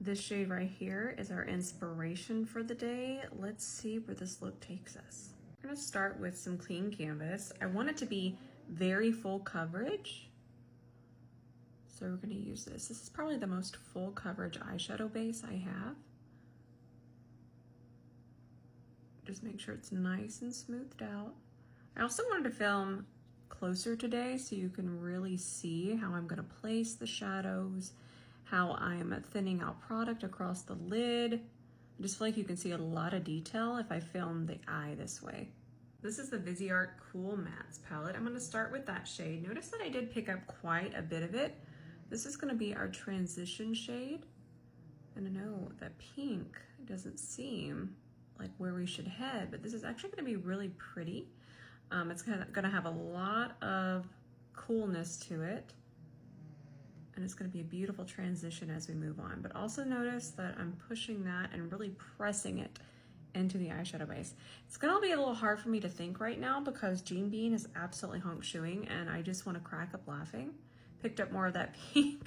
This shade right here is our inspiration for the day. Let's see where this look takes us. We're gonna start with some clean canvas. I want it to be very full coverage. So we're gonna use this. This is probably the most full coverage eyeshadow base I have. Just make sure it's nice and smoothed out. I also wanted to film closer today so you can really see how I'm gonna place the shadows, how I'm thinning out product across the lid. I just feel like you can see a lot of detail if I film the eye this way. This is the Viseart Cool Mattes palette. I'm gonna start with that shade. Notice that I did pick up quite a bit of it. This is gonna be our transition shade. And I know that pink doesn't seem like where we should head, but this is actually gonna be really pretty. It's gonna have a lot of coolness to it. And it's gonna be a beautiful transition as we move on. But also notice that I'm pushing that and really pressing it into the eyeshadow base. It's gonna be a little hard for me to think right now because Gene Bean is absolutely honk shoeing and I just wanna crack up laughing. Picked up more of that pink.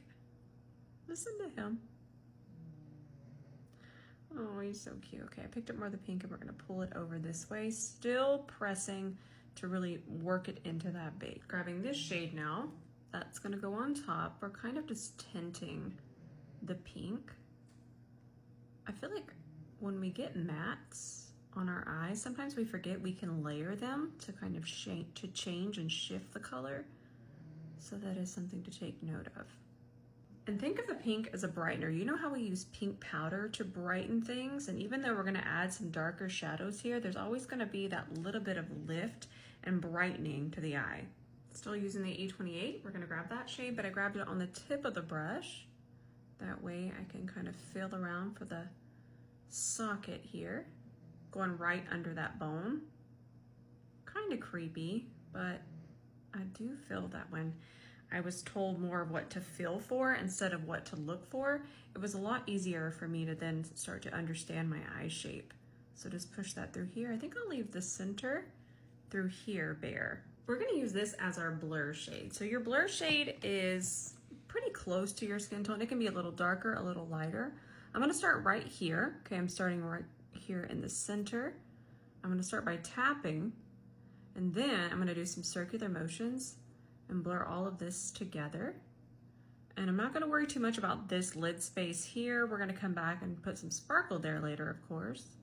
Listen to him. Oh, he's so cute. Okay, I picked up more of the pink and we're gonna pull it over this way, still pressing to really work it into that base. Grabbing this shade now, that's gonna go on top. We're kind of just tinting the pink. I feel like when we get mattes on our eyes, sometimes we forget we can layer them to kind of change and shift the color. So that is something to take note of. And think of the pink as a brightener. You know how we use pink powder to brighten things? And even though we're gonna add some darker shadows here, there's always gonna be that little bit of lift and brightening to the eye. Still using the E28, we're gonna grab that shade, but I grabbed it on the tip of the brush. That way I can kind of feel around for the socket here, going right under that bone. Kind of creepy, but I do feel that when I was told more of what to feel for instead of what to look for, it was a lot easier for me to then start to understand my eye shape. So just push that through here. I think I'll leave the center through here bare. We're gonna use this as our blur shade. So your blur shade is pretty close to your skin tone. It can be a little darker, a little lighter. I'm gonna start right here. Okay, I'm starting right here in the center. I'm gonna start by tapping, and then I'm gonna do some circular motions and blur all of this together. And I'm not gonna worry too much about this lid space here. We're gonna come back and put some sparkle there later, of course.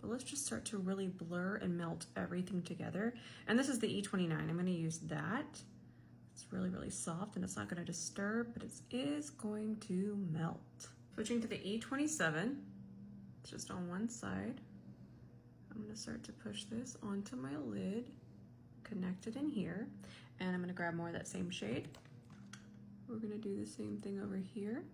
But let's just start to really blur and melt everything together. And this is the E29, I'm gonna use that. It's really, really soft and it's not gonna disturb, but it is going to melt. Switching to the E27, it's just on one side. I'm gonna start to push this onto my lid, connect it in here, and I'm gonna grab more of that same shade. We're gonna do the same thing over here.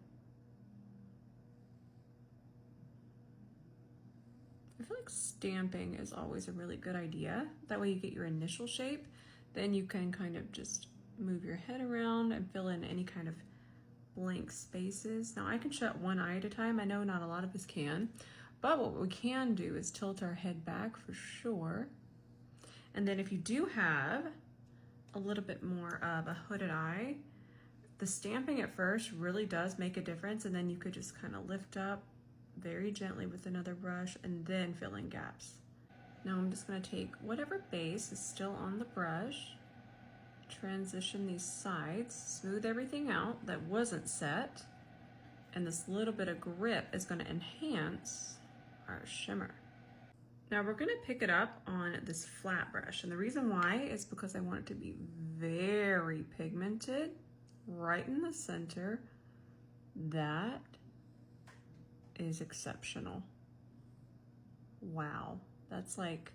I feel like stamping is always a really good idea. That way you get your initial shape, then you can kind of just move your head around and fill in any kind of blank spaces. Now I can shut one eye at a time. I know not a lot of us can, but what we can do is tilt our head back for sure. And then if you do have a little bit more of a hooded eye, the stamping at first really does make a difference, and then you could just kind of lift up very gently with another brush and then fill in gaps. Now I'm just going to take whatever base is still on the brush, transition these sides, smooth everything out that wasn't set, and this little bit of grip is going to enhance our shimmer. Now we're going to pick it up on this flat brush, and the reason why is because I want it to be very pigmented right in the center. That is exceptional. Wow, that's like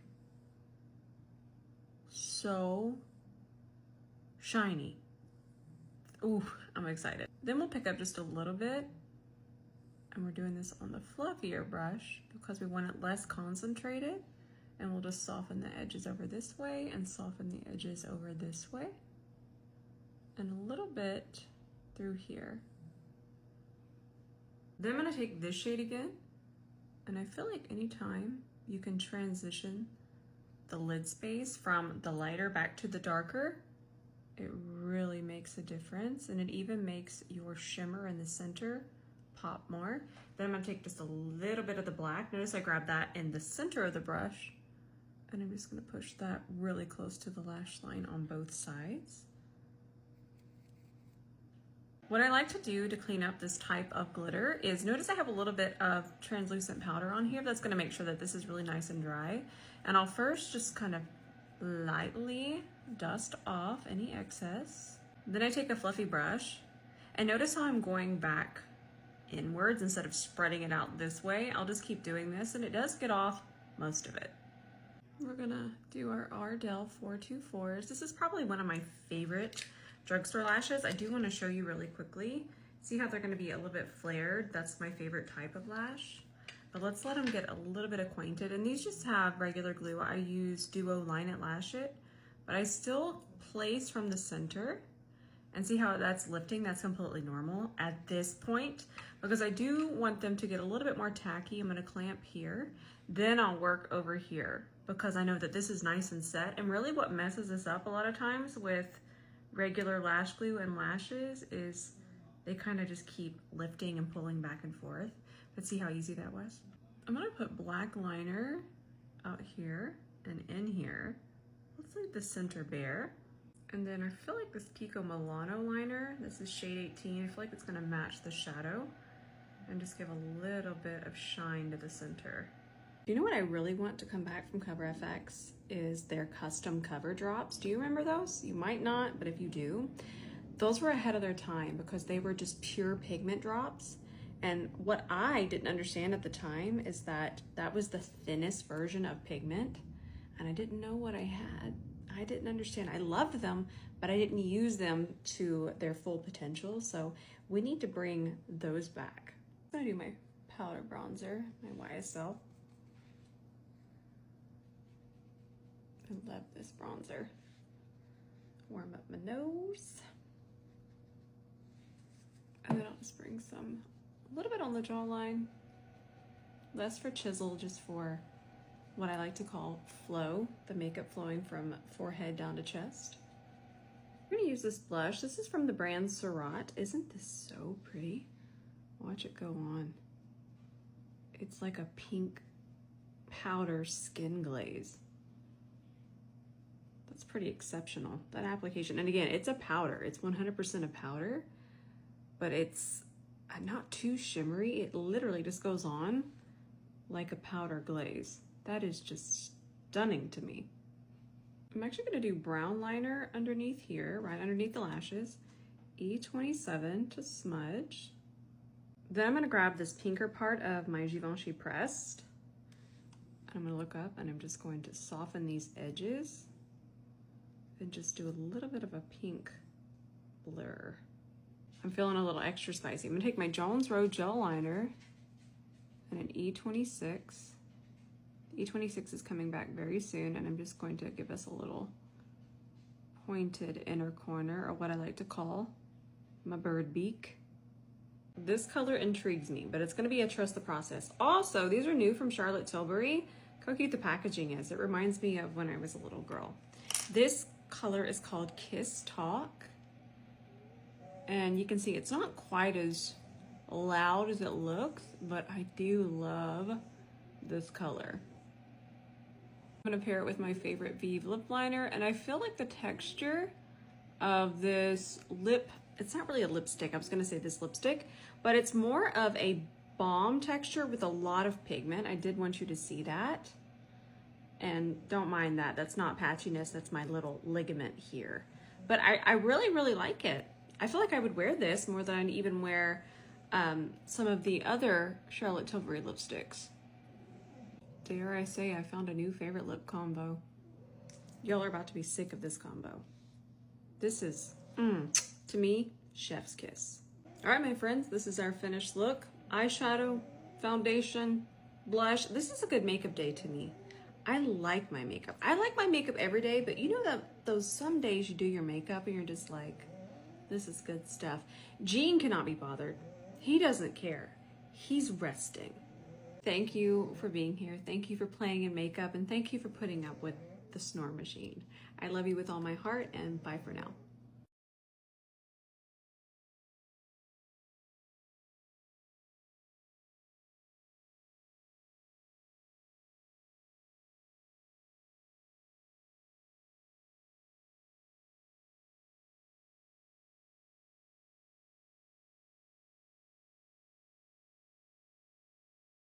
so shiny. Ooh, I'm excited. Then we'll pick up just a little bit, and we're doing this on the fluffier brush because we want it less concentrated, and we'll just soften the edges over this way and soften the edges over this way, and a little bit through here. Then I'm gonna take this shade again, and I feel like anytime you can transition the lid space from the lighter back to the darker, it really makes a difference, and it even makes your shimmer in the center pop more. Then I'm gonna take just a little bit of the black. Notice I grabbed that in the center of the brush, and I'm just gonna push that really close to the lash line on both sides. What I like to do to clean up this type of glitter is, notice I have a little bit of translucent powder on here. That's gonna make sure that this is really nice and dry. And I'll first just kind of lightly dust off any excess. Then I take a fluffy brush, and notice how I'm going back inwards instead of spreading it out this way. I'll just keep doing this, and it does get off most of it. We're gonna do our Ardell 424s. This is probably one of my favorite drugstore lashes. I do want to show you really quickly. See how they're going to be a little bit flared? That's my favorite type of lash. But let's let them get a little bit acquainted. And these just have regular glue. I use Duo Line It Lash It, but I still place from the center. And see how that's lifting? That's completely normal at this point, because I do want them to get a little bit more tacky. I'm going to clamp here. Then I'll work over here, because I know that this is nice and set. And really what messes us up a lot of times with regular lash glue and lashes is they kind of just keep lifting and pulling back and forth. But see how easy that was? I'm gonna put black liner out here and in here. Let's leave the center bare. And then I feel like this Kiko Milano liner, this is shade 18, I feel like it's gonna match the shadow and just give a little bit of shine to the center. You know what I really want to come back from Cover FX is their custom cover drops. Do you remember those? You might not, but if you do, those were ahead of their time because they were just pure pigment drops. And what I didn't understand at the time is that that was the thinnest version of pigment, and I didn't know what I had. I didn't understand. I loved them, but I didn't use them to their full potential. So we need to bring those back. I'm gonna do my powder bronzer, my YSL. I love this bronzer. Warm up my nose. And then I'll just bring some, a little bit on the jawline. Less for chisel, just for what I like to call flow, the makeup flowing from forehead down to chest. I'm gonna use this blush. This is from the brand 𝗕𝗘𝗧𝗬. Isn't this so pretty? Watch it go on. It's like a pink powder skin glaze. That's pretty exceptional, that application. And again, it's a powder. It's 100% a powder, but it's not too shimmery. It literally just goes on like a powder glaze. That is just stunning to me. I'm actually gonna do brown liner underneath here, right underneath the lashes. E27 to smudge. Then I'm gonna grab this pinker part of my Givenchy pressed. I'm gonna look up and I'm just going to soften these edges and just do a little bit of a pink blur. I'm feeling a little extra spicy. I'm gonna take my Jones Road gel liner and an E26. The E26 is coming back very soon, and I'm just going to give us a little pointed inner corner, or what I like to call my bird beak. This color intrigues me, but it's gonna be a trust the process. Also, these are new from Charlotte Tilbury. Look how cute the packaging is. It reminds me of when I was a little girl. This color is called Kiss Talk. And you can see it's not quite as loud as it looks, but I do love this color. I'm gonna pair it with my favorite Vive lip liner, and I feel like the texture of this lip, it's not really a lipstick, I was gonna say this lipstick, but it's more of a balm texture with a lot of pigment. I did want you to see that. And don't mind that, that's not patchiness, that's my little ligament here. But I really, really like it. I feel like I would wear this more than I'd even wear some of the other Charlotte Tilbury lipsticks. Dare I say I found a new favorite lip combo. Y'all are about to be sick of this combo. This is, to me, chef's kiss. All right, my friends, this is our finished look. Eyeshadow, foundation, blush. This is a good makeup day to me. I like my makeup. I like my makeup every day, but you know that those some days you do your makeup and you're just like, this is good stuff. Gene cannot be bothered. He doesn't care. He's resting. Thank you for being here. Thank you for playing in makeup, and thank you for putting up with the snore machine. I love you with all my heart, and bye for now.